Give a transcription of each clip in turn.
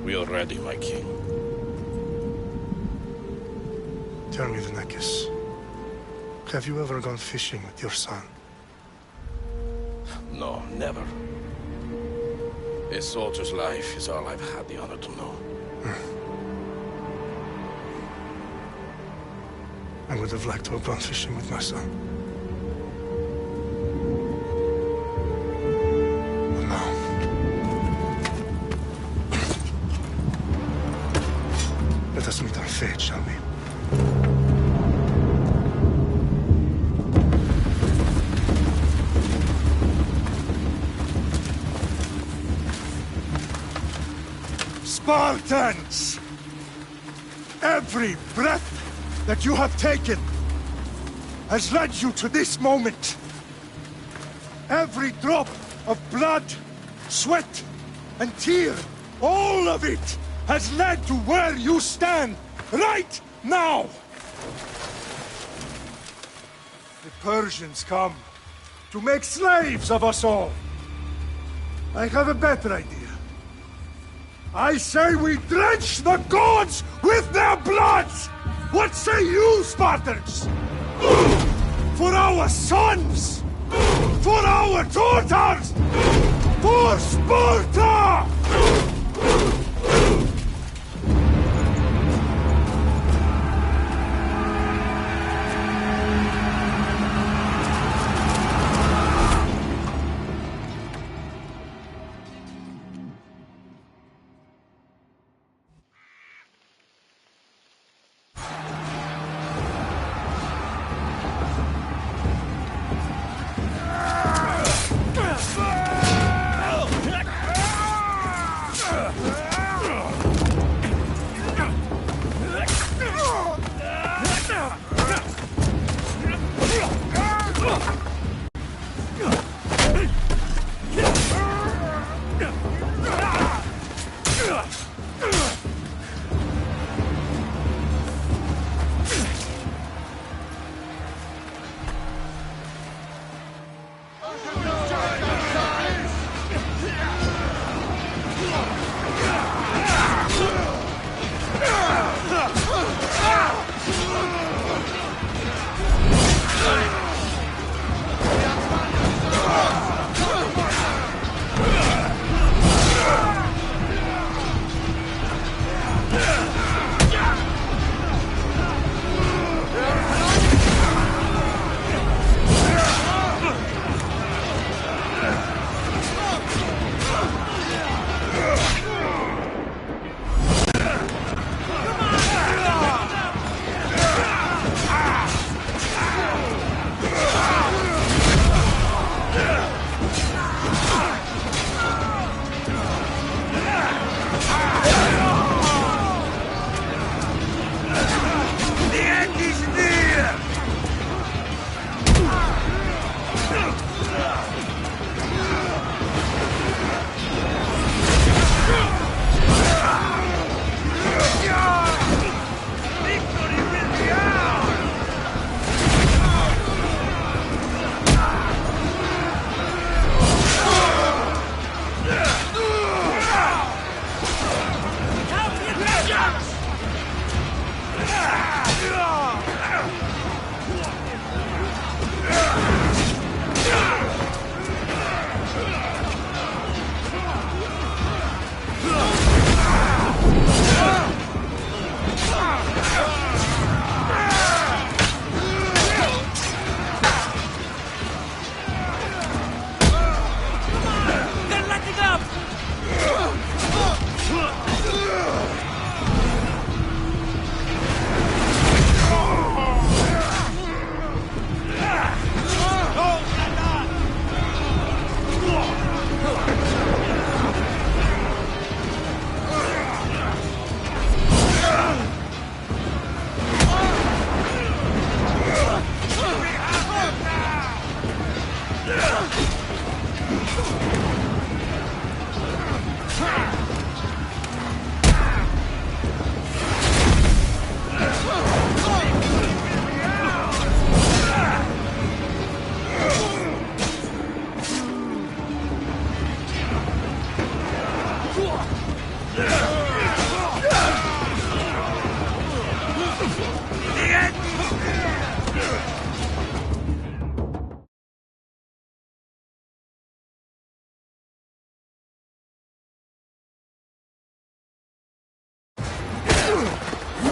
We are ready, my king. Tell me, Venekis, have you ever gone fishing with your son? No, never. A soldier's life is all I've had the honor to know. I would have liked to have gone fishing with my son. But no. Let us meet on fate, shall we? Spartans! Every breath that you have taken has led you to this moment. Every drop of blood, sweat, and tear, all of it has led to where you stand right now. The Persians come to make slaves of us all. I have a better idea. I say we drench the gods with their bloods! What say you, Spartans? For our sons! For our daughters! For Sparta!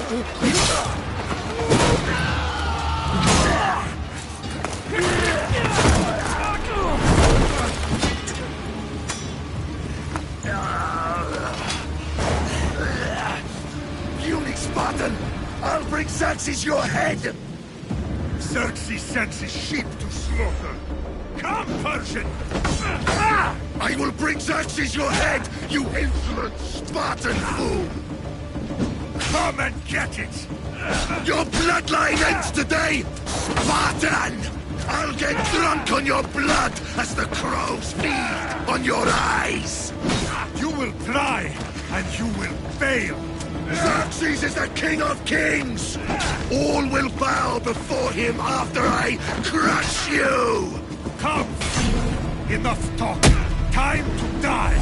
Puny Spartan! I'll bring Xerxes your head! Xerxes sends his sheep to slaughter. Come, Persian! I will bring Xerxes your head, you insolent Spartan fool! Come and get it! Your bloodline ends today, Spartan! I'll get drunk on your blood as the crows feed on your eyes! You will try, and you will fail! Xerxes is the king of kings! All will bow before him after I crush you! Come! Enough talk! Time to die!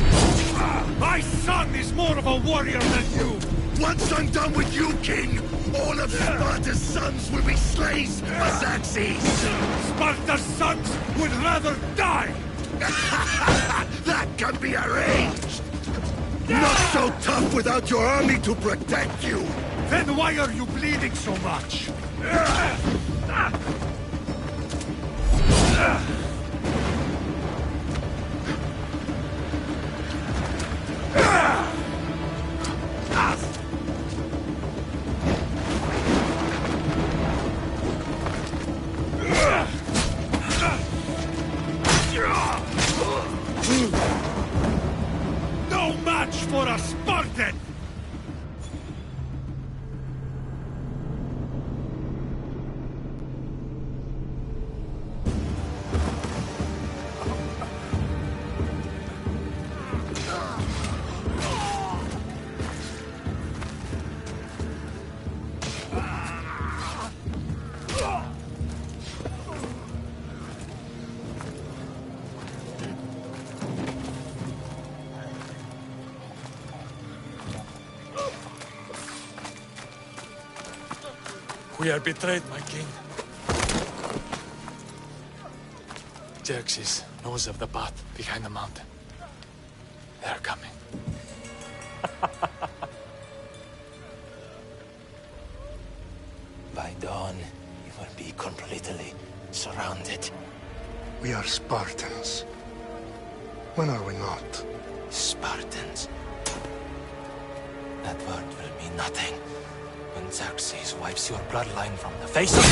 My son is more of a warrior than you! Once I'm done with you, king, all of Sparta's sons will be slaves for Xerxes! Sparta's sons would rather die! That can be arranged! Not so tough without your army to protect you! Then why are you bleeding so much? No match for a Spartan! We are betrayed, my king. Xerxes knows of the path behind the mountain. They are coming. By dawn, you will be completely surrounded. We are Spartans. When are we not? Spartans. That word will mean nothing when Xerxes wipes your bloodline from the face of...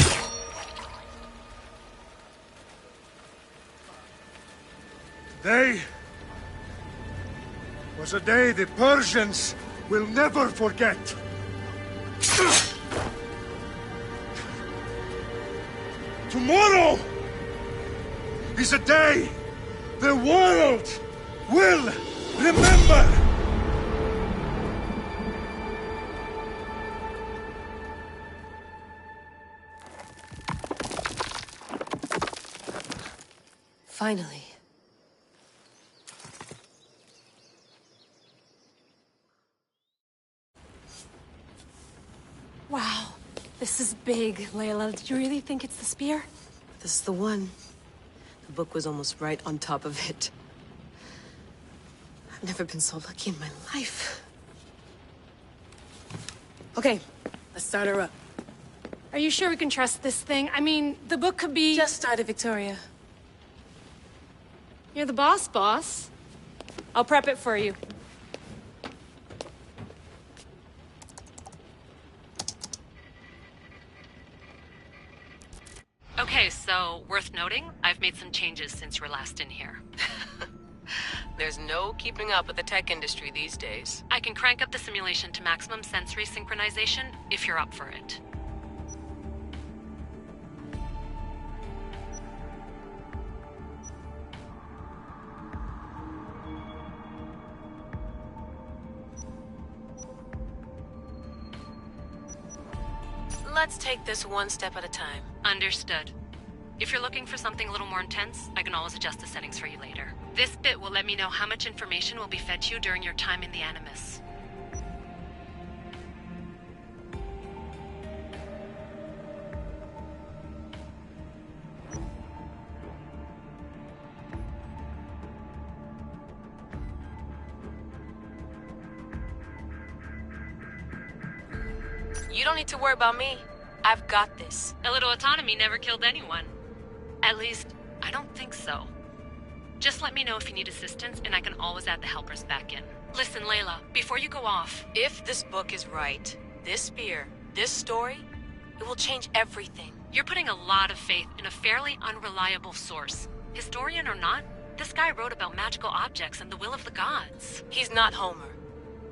Today was a day the Persians will never forget. Tomorrow is a day the world will remember. Finally. Wow, this is big, Layla. Did you really think it's the spear? This is the one. The book was almost right on top of it. I've never been so lucky in my life. Okay, let's start her up. Are you sure we can trust this thing? I mean, the book could be... Just started, Victoria. You're the boss. I'll prep it for you. Okay, so worth noting, I've made some changes since you were last in here. There's no keeping up with the tech industry these days. I can crank up the simulation to maximum sensory synchronization if you're up for it. Let's take this one step at a time. Understood. If you're looking for something a little more intense, I can always adjust the settings for you later. This bit will let me know how much information will be fed to you during your time in the Animus. You don't need to worry about me. I've got this. A little autonomy never killed anyone. At least, I don't think so. Just let me know if you need assistance, and I can always add the helpers back in. Listen, Layla, before you go off... If this book is right, this spear, this story, it will change everything. You're putting a lot of faith in a fairly unreliable source. Historian or not, this guy wrote about magical objects and the will of the gods. He's not Homer.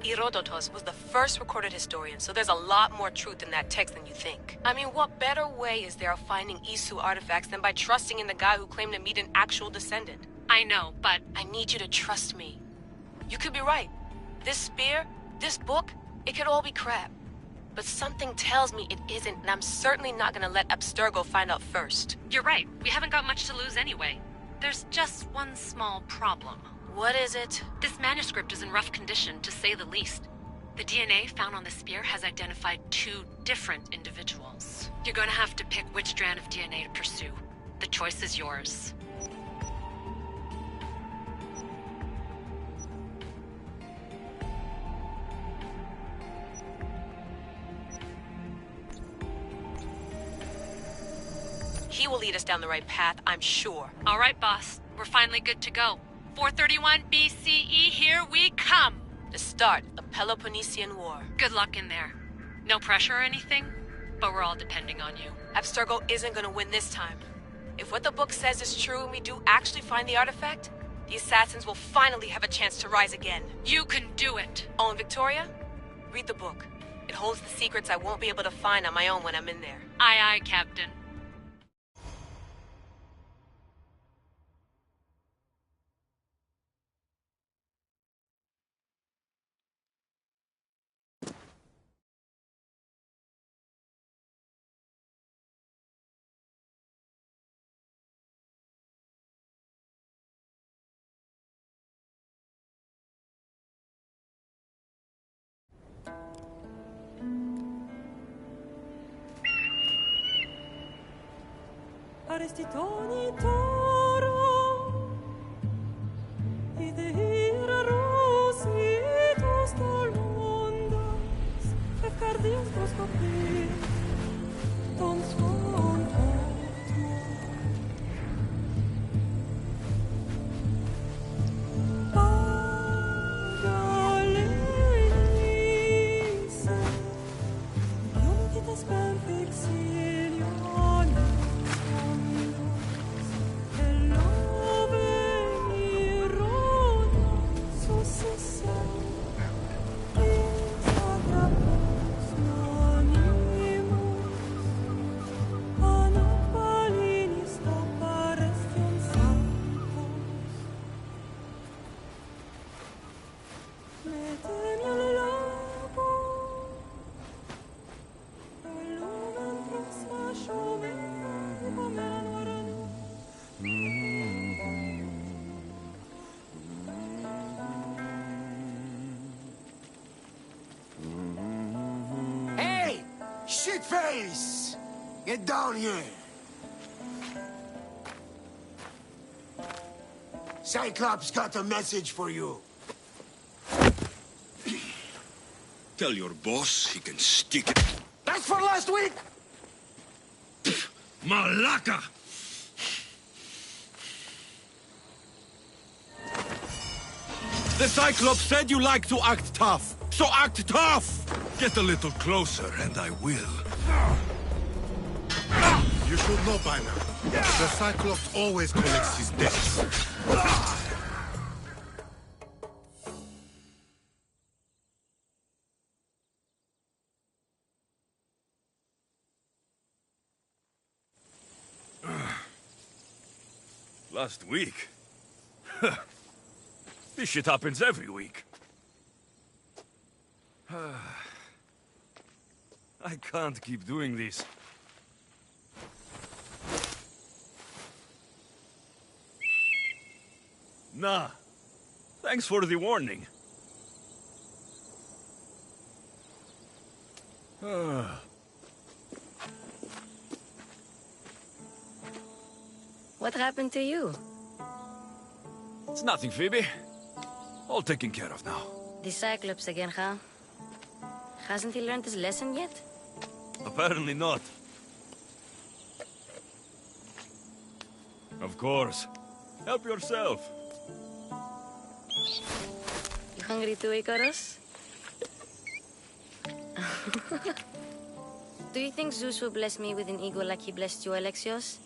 Herodotus was the first recorded historian, so there's a lot more truth in that text than you think. I mean, what better way is there of finding Isu artifacts than by trusting in the guy who claimed to meet an actual descendant? I know, but... I need you to trust me. You could be right. This spear, this book, it could all be crap. But something tells me it isn't, and I'm certainly not gonna let Abstergo find out first. You're right. We haven't got much to lose anyway. There's just one small problem. What is it? This manuscript is in rough condition, to say the least. The DNA found on the spear has identified 2 different individuals. You're gonna have to pick which strand of DNA to pursue. The choice is yours. He will lead us down the right path, I'm sure. All right, boss. We're finally good to go. 431 BCE, here we come! The start of Peloponnesian War. Good luck in there. No pressure or anything, but we're all depending on you. Abstergo isn't gonna win this time. If what the book says is true and we do actually find the artifact, the assassins will finally have a chance to rise again. You can do it! Oh, and Victoria? Read the book. It holds the secrets I won't be able to find on my own when I'm in there. Aye, aye, Captain. Arestitoni toro idehira rositos talmondas efcardias proskopi ton skonto Pagalese Ionitas perfectilion Shitface! Get down here! Cyclops got a message for you. Tell your boss he can stick it. That's for last week! Malaka! The Cyclops said you like to act tough, so act tough! Get a little closer and I will. You should know by now. The Cyclops always collects his debts. Last week? This shit happens every week. I can't keep doing this. Nah. Thanks for the warning. What happened to you? It's nothing, Phoebe. All taken care of now. The Cyclops again, huh? Hasn't he learned his lesson yet? Apparently not. Of course. Help yourself. You hungry too, Icarus? Do you think Zeus will bless me with an ego like he blessed you, Alexios?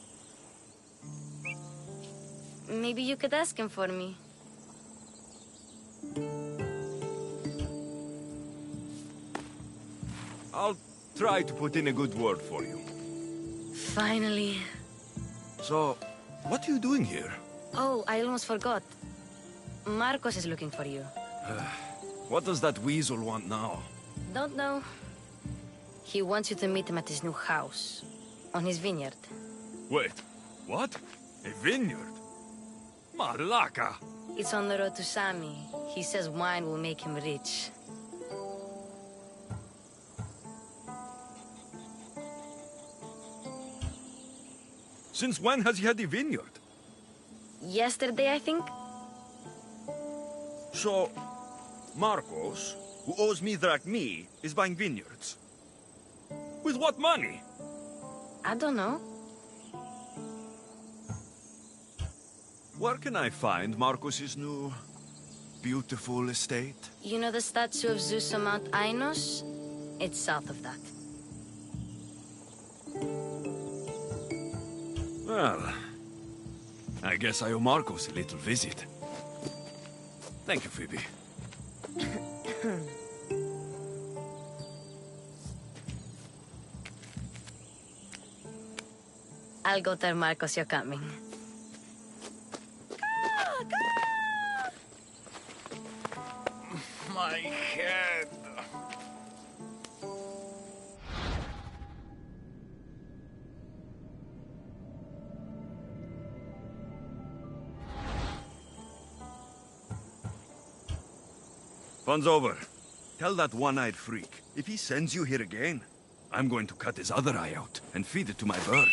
Maybe you could ask him for me. I'll try to put in a good word for you. Finally. So, what are you doing here? Oh, I almost forgot. Marcos is looking for you. What does that weasel want now? Don't know. He wants you to meet him at his new house. On his vineyard. Wait, what? A vineyard? Malaka! It's on the road to Sami. He says wine will make him rich. Since when has he had a vineyard? Yesterday, I think? So, Marcos, who owes me drachmi, is buying vineyards. With what money? I don't know. Where can I find Marcos's new, beautiful estate? You know the statue of Zeus on Mount Ainos? It's south of that. Well, I guess I owe Marcos a little visit. Thank you, Phoebe. I'll go tell Marcos you're coming. My head. Fun's over. Tell that one-eyed freak, if he sends you here again, I'm going to cut his other eye out and feed it to my bird.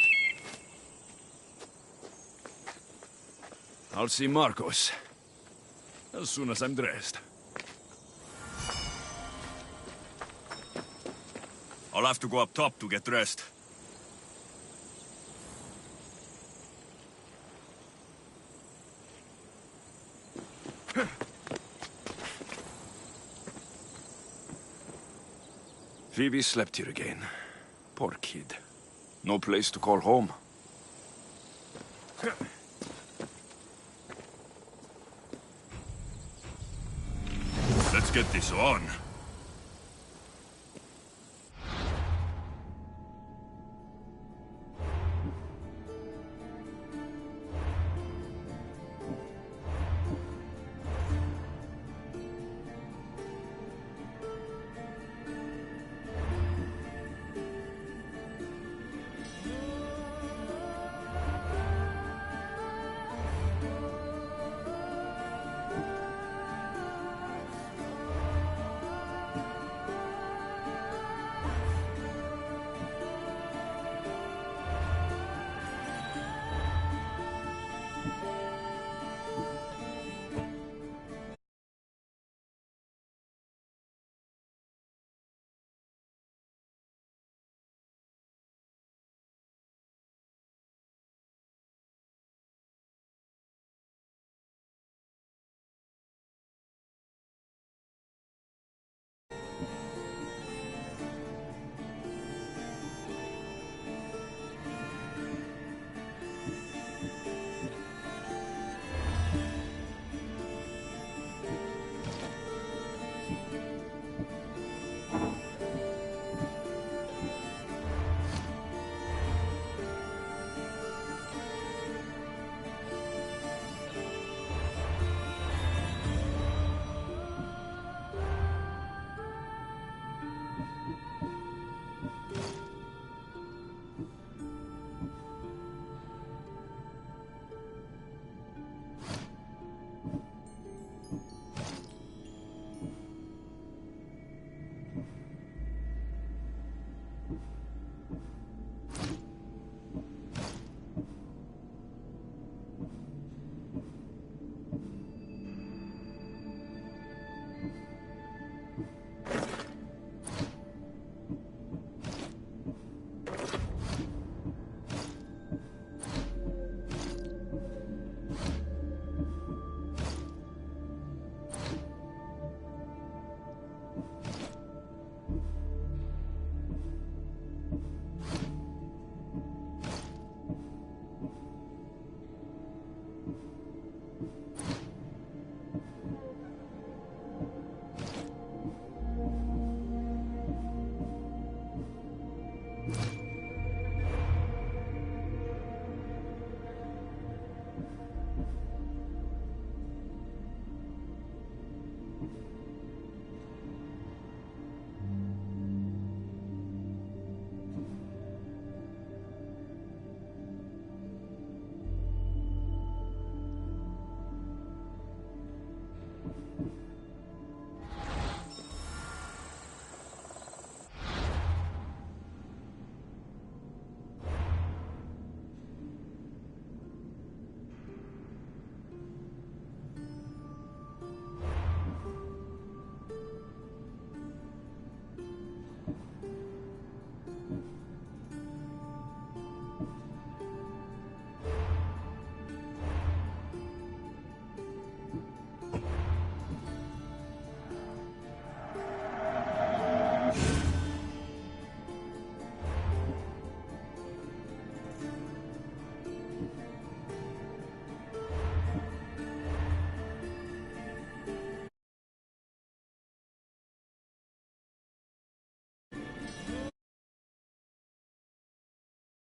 I'll see Marcos as soon as I'm dressed. I'll have to go up top to get dressed. Phoebe slept here again. Poor kid. No place to call home. Let's get this on.